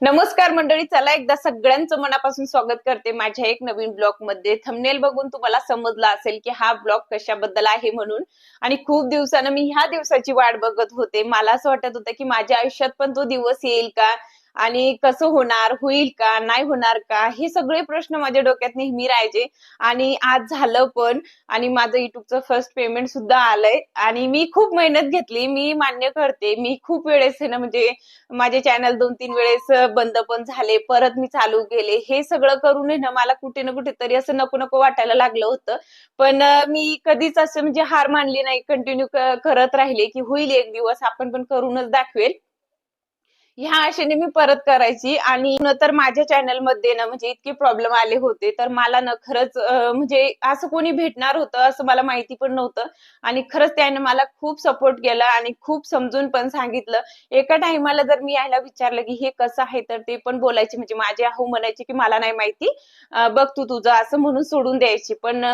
नमस्कार मंडळी, चला एकदा सगळ्यांचं मनापासून स्वागत करते माझ्या एक नवीन ब्लॉग मध्ये। थंबनेल बघून तुम्हाला समजलं असेल की हा ब्लॉग कशाबद्दल आहे म्हणून। आणि खूप दिवसानं मी ह्या दिवसाची वाट बघत होते। मला असं वाटत होतं की माझ्या आयुष्यात पण तो दिवस येईल का, आणि कसं होणार, होईल का, नाही होणार का, हे सगळे प्रश्न माझ्या डोक्यात नेहमी राहायचे। आणि आज झालं पण। आणि माझं युट्यूबचं फर्स्ट पेमेंट सुद्धा आलंय आणि मी खूप मेहनत घेतली, मी मान्य करते। मी खूप वेळेस आहे ना, म्हणजे माझे चॅनल 2-3 वेळेस बंद पण झाले, परत मी चालू केले। हे सगळं करून आहे ना, मला कुठे ना कुठेतरी असं नको नको वाटायला लागलं होतं। पण मी कधीच असं म्हणजे हार मानली नाही, कंटिन्यू करत राहिले की होईल एक दिवस, आपण पण करूनच दाखवेल, ह्या आशेने मी परत करायची। आणि तर माझ्या चॅनलमध्ये ना म्हणजे इतके प्रॉब्लेम आले होते, तर मला ना खरंच म्हणजे असं कोणी भेटणार होतं असं मला माहिती पण नव्हतं। आणि खरंच त्याने मला खूप सपोर्ट केला आणि खूप समजून पण सांगितलं। एका टाइमाला जर मी यायला विचारलं की हे कसं आहे, तर ते पण बोलायचे, म्हणजे माझे आहो म्हणायचे की मला नाही माहिती, बघ तू तुझं, असं म्हणून सोडून द्यायची। पण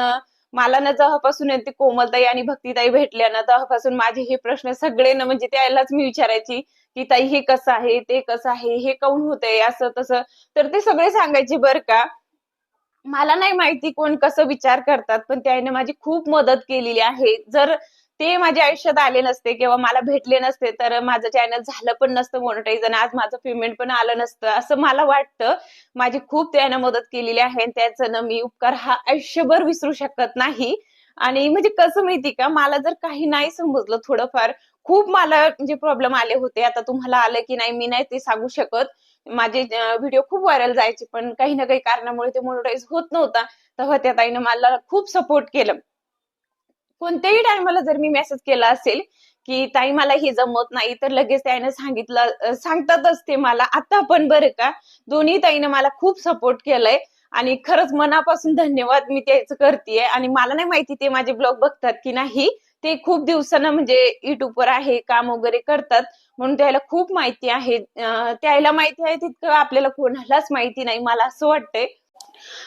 मला ना जेव्हापासून ते कोमलताई आणि भक्तीताई भेटल्या ना, तेव्हापासून माझे हे प्रश्न सगळे ना म्हणजे त्यालाच मी विचारायची की ताई हे कसं आहे, ते कसं आहे, हे काऊन होतंय असं तसं, तर ते सगळे सांगायचे बरं का। मला नाही माहिती कोण कसं विचार करतात, पण त्याने माझी खूप मदत केलेली आहे। जर ते माझ्या आयुष्यात आले नसते किंवा मला भेटले नसते, तर माझं चॅनल झालं पण नसतं मोनेटाईज आणि आज माझं पेमेंट पण आलं नसतं, असं मला वाटतं। माझी खूप त्याने मदत केलेली आहे आणि त्याचा ना मी उपकार हा आयुष्यभर विसरू शकत नाही। आणि म्हणजे कसं माहिती का, मला जर काही नाही समजलं थोडंफार, खूप मला म्हणजे प्रॉब्लेम आले होते। आता तुम्हाला आलं की नाही मी नाही ते सांगू शकत। माझे व्हिडिओ खूप व्हायरल जायचे, पण काही ना काही कारणामुळे ते मोनेटाईज होत नव्हता। तेव्हा त्या ताईनं मला खूप सपोर्ट केलं। कोणत्याही टायमाला जर मी मेसेज केला असेल की ताई मला हे जमत नाही, तर लगेच त्याने सांगितलं, सांगतातच ते मला आता पण बरं का। दोन्ही ताईनं मला खूप सपोर्ट केलाय आणि खरंच मनापासून धन्यवाद मी त्याचं करतेय। आणि मला नाही माहिती ते माझे ब्लॉग बघतात की नाही, ते खूप दिवसानं म्हणजे युट्यूबवर आहे, काम वगैरे करतात, म्हणून त्याला खूप माहिती आहे। त्याला माहिती आहे तितकं आपल्याला कोणालाच माहिती नाही, मला असं वाटतंय।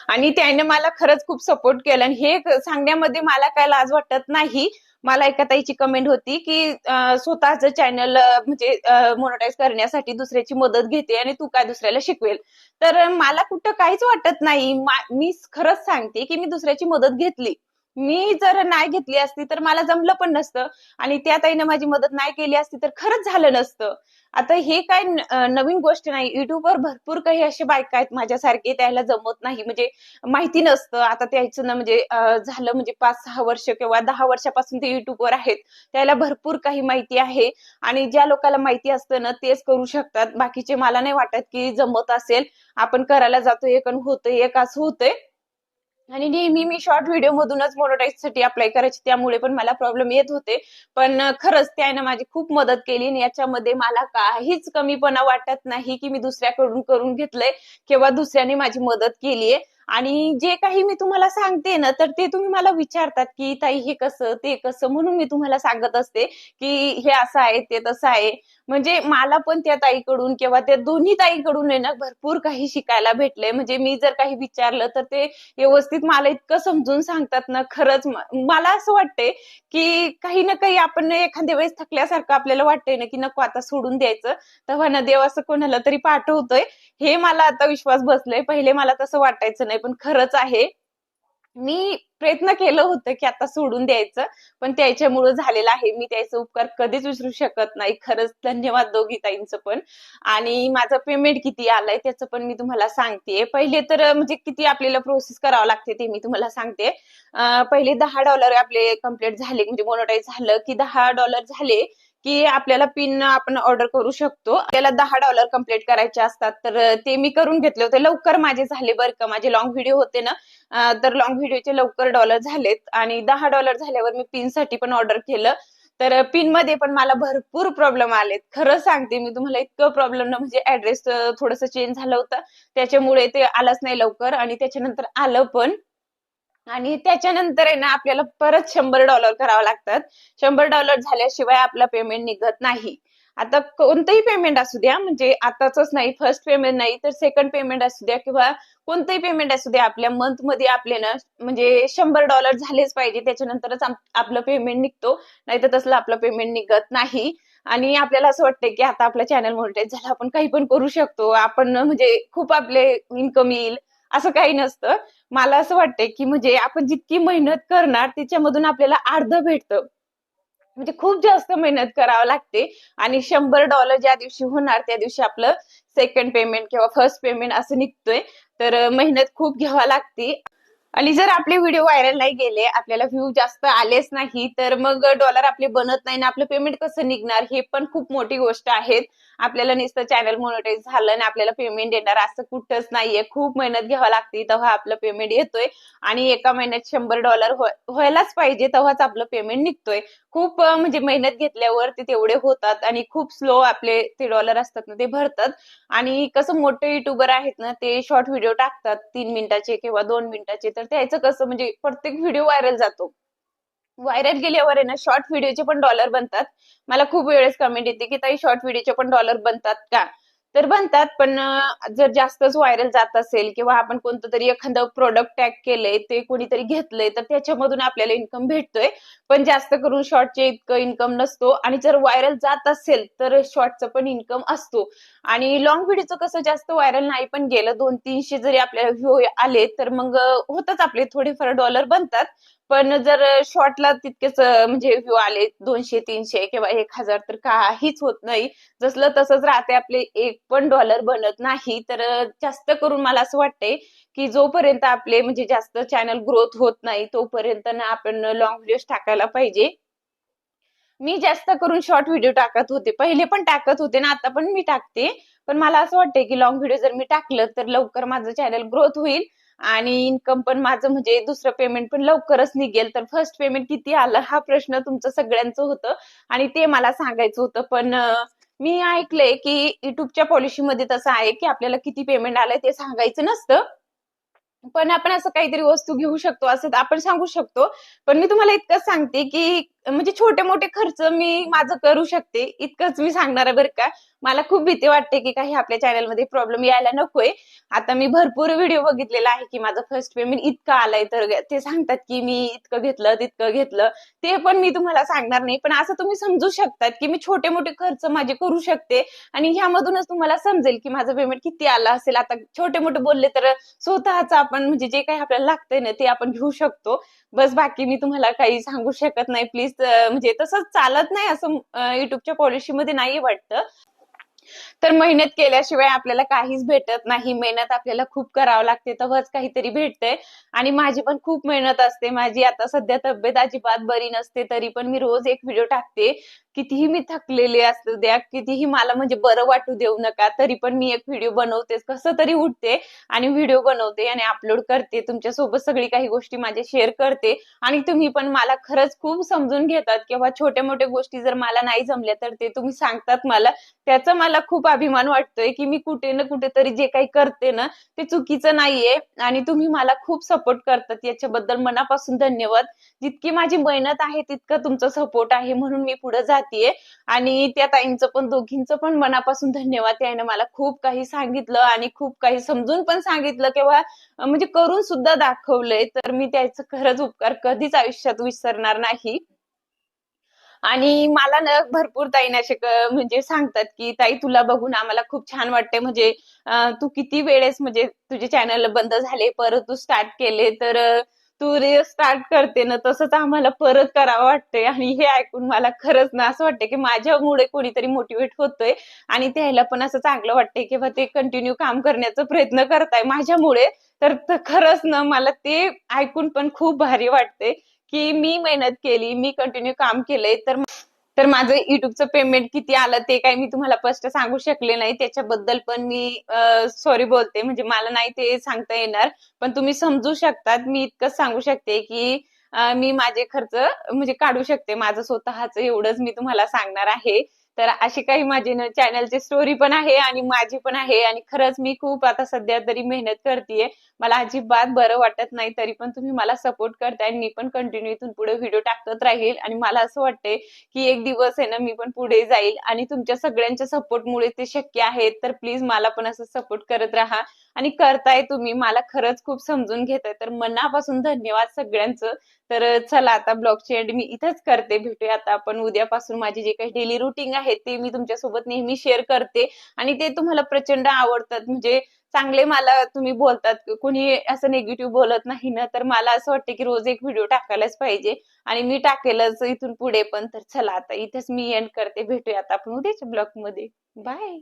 आणि त्याने मला खरंच खूप सपोर्ट केला आणि हे सांगण्यामध्ये मला काय लाज वाटत नाही। मला एका ताईची कमेंट होती की स्वतःचं चॅनल म्हणजे मोनेटाईज करण्यासाठी दुसऱ्याची मदत घेते आणि तू काय दुसऱ्याला शिकवेल। तर मला कुठं काहीच वाटत नाही। मी खरंच सांगते की मी दुसऱ्याची मदत घेतली। मी जर नाही घेतली असती तर मला जमलं पण नसतं आणि त्या ताईने माझी मदत नाही केली असती तर खरंच झालं नसतं। आता हे काय नवीन गोष्ट नाही। युट्यूबवर भरपूर काही असे बायका आहेत माझ्यासारखे, त्याला जमत नाही, म्हणजे माहिती नसतं। आता त्याचं ना म्हणजे झालं म्हणजे 5-6 वर्ष किंवा 10 वर्षापासून ते युट्यूबवर आहेत, त्याला भरपूर काही माहिती आहे। आणि ज्या लोकांना माहिती असतं ना तेच करू शकतात, बाकीचे मला नाही वाटत की जमत असेल। आपण करायला जातो एक आणि होतंय एक, असं होतंय। आणि नेहमी मी शॉर्ट व्हिडिओ मधूनच मोनेटाईजसाठी अप्लाय करायची, त्यामुळे पण मला प्रॉब्लेम येत होते। पण खरंच त्यानं माझी खूप मदत केली आणि याच्यामध्ये मला काहीच कमीपणा वाटत नाही की मी दुसऱ्याकडून करून घेतलंय किंवा दुसऱ्याने माझी मदत केलीये। आणि जे काही मी तुम्हाला सांगते ना, तर ते तुम्ही मला विचारतात की ताई हे कसं, ते कसं, म्हणून मी तुम्हाला सांगत असते की हे असं आहे, ते तसं आहे। म्हणजे मला पण त्या ताईकडून किंवा त्या दोन्ही ताईकडून आहे ना भरपूर काही शिकायला भेटलंय। म्हणजे मी जर काही विचारलं तर ते व्यवस्थित मला इतकं समजून सांगतात ना, खरंच मला असं वाटतंय की काही ना काही आपण एखाद्या वेळेस थकल्यासारखं आपल्याला वाटतंय ना की नको आता सोडून द्यायचं, तेव्हा ना देव असं कोणाला तरी पाठवतोय। हे मला आता विश्वास बसलाय, पहिले मला तसं वाटायचं नाही, पण खरंच आहे। मी प्रयत्न केलं होतं की आता सोडून द्यायचं, पण त्याच्यामुळे झालेलं आहे। मी त्याचे उपकार कधीच विसरू शकत नाही। खरंच धन्यवाद दोघी ताईंचं पण। आणि माझं पेमेंट किती आलंय त्याचं पण मी तुम्हाला सांगतेय। पहिले तर म्हणजे किती आपल्याला प्रोसेस करावं लागते ते मी तुम्हाला सांगते। पहिले $10 आपले कंप्लीट झाले, म्हणजे मोनेटाईज झालं की $10 झाले की आपल्याला पिन आपण ऑर्डर करू शकतो। त्याला $10 कंप्लीट करायचे असतात, तर ते मी करून घेतले होते। लवकर माझे झाले बरं का, माझे लाँग व्हिडिओ होते ना, तर लाँग व्हिडिओचे लवकर डॉलर झालेत। आणि $10 झाल्यावर मी पिनसाठी पण ऑर्डर केलं, तर पिनमध्ये पण मला भरपूर प्रॉब्लेम आलेत। खरं सांगते मी तुम्हाला, इतकं प्रॉब्लेम ना, म्हणजे ॲड्रेस थोडंसं चेंज झालं होतं, त्याच्यामुळे ते आलंच नाही लवकर आणि त्याच्यानंतर आलं पण। आणि त्याच्यानंतर आहे ना आपल्याला परत $100 करावं लागतात। $100 झाल्याशिवाय आपलं पेमेंट निघत नाही। आता कोणतंही पेमेंट असू द्या, म्हणजे आताचंच नाही, फर्स्ट पेमेंट नाही तर सेकंड पेमेंट असू द्या किंवा कोणतंही पेमेंट असू द्या, आपल्या मंथमध्ये आपले ना म्हणजे $100 झालेच पाहिजे, त्याच्यानंतरच आपलं पेमेंट निघतो, नाहीतर तसलं आपलं पेमेंट निघत नाही। आणि आपल्याला असं वाटतंय की आता आपलं चॅनल मोनेटाईज झालं, आपण काही पण करू शकतो, आपण म्हणजे खूप आपले इन्कम येईल, असं काही नसतं. मला असं वाटतंय की म्हणजे आपण जितकी मेहनत करणार त्याच्यामधून आपल्याला अर्ध भेटतं. म्हणजे खूप जास्त मेहनत करावं लागते आणि $100 ज्या दिवशी होणार त्या दिवशी आपलं सेकंड पेमेंट किंवा फर्स्ट पेमेंट असं निघतोय. तर मेहनत खूप घ्यावी लागते. आणि जर आपले व्हिडिओ व्हायरल नाही गेले, आपल्याला व्ह्यू जास्त आलेच नाही, तर मग डॉलर आपले बनत नाही ना आपलं पेमेंट कसं निघणार? हे पण खूप मोठी गोष्ट आहे. आपल्याला नुसतं चॅनल मोनेटाईज झालं आणि आपल्याला पेमेंट येणार असं कुठंच नाहीये. खूप मेहनत घ्यावी लागते तेव्हा आपलं पेमेंट येतोय आणि एका महिन्यात $100 व्हायलाच पाहिजे तेव्हाच आपलं पेमेंट निघतोय. खूप म्हणजे मेहनत घेतल्यावर ते तेवढे होतात आणि खूप स्लो आपले ते डॉलर असतात ना ते भरतात. आणि कसं मोठे युट्यूबर आहेत ना ते शॉर्ट व्हिडिओ टाकतात 3 मिनिटाचे किंवा 2 मिनिटाचे, तर त्याचं कसं म्हणजे प्रत्येक व्हिडिओ व्हायरल जातो. व्हायरल गेल्यावर आहे ना शॉर्ट व्हिडिओचे पण डॉलर बनतात. मला खूप वेळेस कमेंट येते की ताई शॉर्ट व्हिडिओचे पण डॉलर बनतात का? तर बनतात, पण जर जास्तच व्हायरल जात असेल किंवा आपण कोणतं तरी एखादं प्रोडक्ट टॅग केलंय, ते कोणीतरी घेतलंय, तर त्याच्यामधून आपल्याला इन्कम भेटतोय. पण जास्त करून शॉर्टचे इतकं इन्कम नसतो आणि जर व्हायरल जात असेल तर शॉर्टचं पण इन्कम असतो. आणि लॉंग व्हिडिओचं कसं जास्त व्हायरल नाही पण गेलं 200-300 जरी आपल्याला व्ह्यू आले तर मग होतच आपले थोडेफार डॉलर बनतात. पण जर शॉर्टला तितकेच म्हणजे व्ह्यू आले 200-300 किंवा 1000 तर काहीच होत नाही. जसलं तसंच राहते, आपले एक पण डॉलर बनत नाही. तर जास्त करून मला असं वाटतंय की जोपर्यंत आपले म्हणजे जास्त चॅनल ग्रोथ होत नाही तोपर्यंत ना आपण लॉंग व्हिडिओज टाकायला पाहिजे. मी जास्त करून शॉर्ट व्हिडिओ टाकत होते. पहिले पण टाकत होते ना, आता पण मी टाकते. पण मला असं वाटतंय, की लाँग व्हिडिओ जर मी टाकलं, तर लवकर माझं चॅनल ग्रोथ होईल आणि इन्कम पण माझं म्हणजे दुसरं पेमेंट पण लवकरच निघेल. तर फर्स्ट पेमेंट किती आलं हा प्रश्न तुमचं सगळ्यांचं होतं आणि ते मला सांगायचं होतं. पण मी ऐकलंय, की YouTubeच्या पॉलिसीमध्ये तसं आहे, की आपल्याला किती पेमेंट आलंय ते सांगायचं नसतं. पण आपण असं काहीतरी वस्तू घेऊ शकतो असं आपण सांगू शकतो. पण मी तुम्हाला इतकंच सांगते, की म्हणजे छोटे-मोठे खर्च मी माझं करू शकते. इतकंच मी सांगणार आहे बरं का. मला खूप भीती वाटते, की काही आपल्या चॅनलमध्ये प्रॉब्लेम यायला नकोय. आता मी भरपूर व्हिडिओ बघितलेला आहे, की माझं फर्स्ट पेमेंट इतकं आलंय, तर ते सांगतात, की मी इतकं घेतलं, तितकं घेतलं. ते पण मी तुम्हाला सांगणार नाही. पण असं तुम्ही समजू शकतात, की मी छोटे-मोठे खर्च माझे करू शकते आणि ह्यामधूनच तुम्हाला समजेल, की माझं पेमेंट किती आलं असेल. आता छोटे-मोठे बोलले तर स्वतःच आपण म्हणजे जे काही आपल्याला लागतंय ना, ते आपण घेऊ शकतो. बस बाकी मी तुम्हाला काही सांगू शकत नाही. प्लीज म्हणजे तसंच चालत नाही असं YouTubeच्या पॉलिसीमध्ये नाहीये वाटतं. तर मेहनत केल्याशिवाय आपल्याला काहीच भेटत नाही. मेहनत आपल्याला खूप करावं लागते तेव्हाच काहीतरी भेटतंय आणि माझी पण खूप मेहनत असते. माझी आता सध्या तब्येत अजिबात बरी नसते, तरी पण मी रोज एक व्हिडिओ टाकते. कितीही मी थकलेली असू द्या, कितीही मला म्हणजे बरं वाटू देऊ नका, तरी पण मी एक व्हिडिओ बनवतेच. कसं तरी उठते आणि व्हिडिओ बनवते आणि अपलोड करते. तुमच्यासोबत सगळी काही गोष्टी माझ्या शेअर करते आणि तुम्ही पण मला खरंच खूप समजून घेतात किंवा छोट्या-मोठ्या गोष्टी जर मला नाही जमल्या, तर ते तुम्ही सांगतात मला. त्याचा मला खूप अभिमान वाटतोय, की मी कुठे ना कुठेतरी जे काही करते ना, ते चुकीचं नाहीये आणि तुम्ही मला खूप सपोर्ट करतात. याच्याबद्दल मनापासून धन्यवाद. जितकी माझी मेहनत आहे, तितकं तुमचा सपोर्ट आहे म्हणून मी पुढे जातीये आणि त्या ताईंचं पण दोघींचं पण मनापासून धन्यवाद. त्याने मला खूप काही सांगितलं आणि खूप काही समजून पण सांगितलं किंवा म्हणजे करून सुद्धा दाखवलंय. तर मी त्याचा खरंच उपकार कधीच आयुष्यात विसरणार नाही. आणि मला ना भरपूर ताईने असे म्हणजे सांगतात, की "ताई तुला बघून आम्हाला खूप छान वाटतंय म्हणजे तू किती वेळेस म्हणजे तुझे चॅनल बंद झाले, परत तू स्टार्ट केले, तर तू रिस्टार्ट करते ना तसंच आम्हाला परत करावं वाटतंय." आणि हे ऐकून मला खरंच ना असं वाटतंय, की माझ्यामुळे कोणीतरी मोटिव्हेट होतंय आणि त्याला पण असं चांगलं वाटतंय किंवा ते कंटिन्यू काम करण्याचा प्रयत्न करताय माझ्यामुळे. तर खरंच ना मला ते ऐकून पण खूप भारी वाटतंय. की मी मेहनत केली, मी कंटिन्यू काम केलंय, तर माझं YouTubeचं पेमेंट किती आलं ते काही मी तुम्हाला स्पष्ट सांगू शकले नाही. त्याच्याबद्दल पण मी सॉरी बोलते. म्हणजे मला नाही ते सांगता येणार. पण तुम्ही समजू शकतात. मी इतकंच सांगू शकते, की मी माझे खर्च म्हणजे काढू शकते. माझं स्वतःचं एवढंच मी तुम्हाला सांगणार आहे. तर अशी काही माझी चॅनलची स्टोरी पण आहे आणि माझी पण आहे आणि खरंच मी खूप आता सध्या तरी मेहनत करतीये. मला अजिबात बरं वाटत नाही, तरी पण तुम्ही मला सपोर्ट करताय आणि मी पण कंटिन्यू इथून पुढे व्हिडिओ टाकत राहील आणि मला असं वाटतंय, की एक दिवस आहे ना मी पण पुढे जाईल आणि तुमच्या सगळ्यांच्या सपोर्टमुळे ते शक्य आहे. तर प्लीज मला पण असं सपोर्ट करत राहा आणि करताय तुम्ही. मला खरंच खूप समजून घेताय. तर मनापासून धन्यवाद सगळ्यांचं. तर चला आता ब्लॉगची एंड मी इथेच करते. भेटूया आता आपण उद्यापासून. माझी जे काही डेली रुटीन आहे ते मी तुमच्यासोबत नेहमी शेअर करते आणि ते तुम्हाला प्रचंड आवडतात. म्हणजे चांगले मला तुम्ही बोलतात, कोणी असं निगेटिव्ह बोलत नाही ना, तर मला असं वाटतं की रोज एक व्हिडिओ टाकायलाच पाहिजे आणि मी टाकेलच इथून पुढे पण. तर चला आता इथेच मी एंड करते. भेटूया आता आपण उद्याच्या ब्लॉग मध्ये. बाय.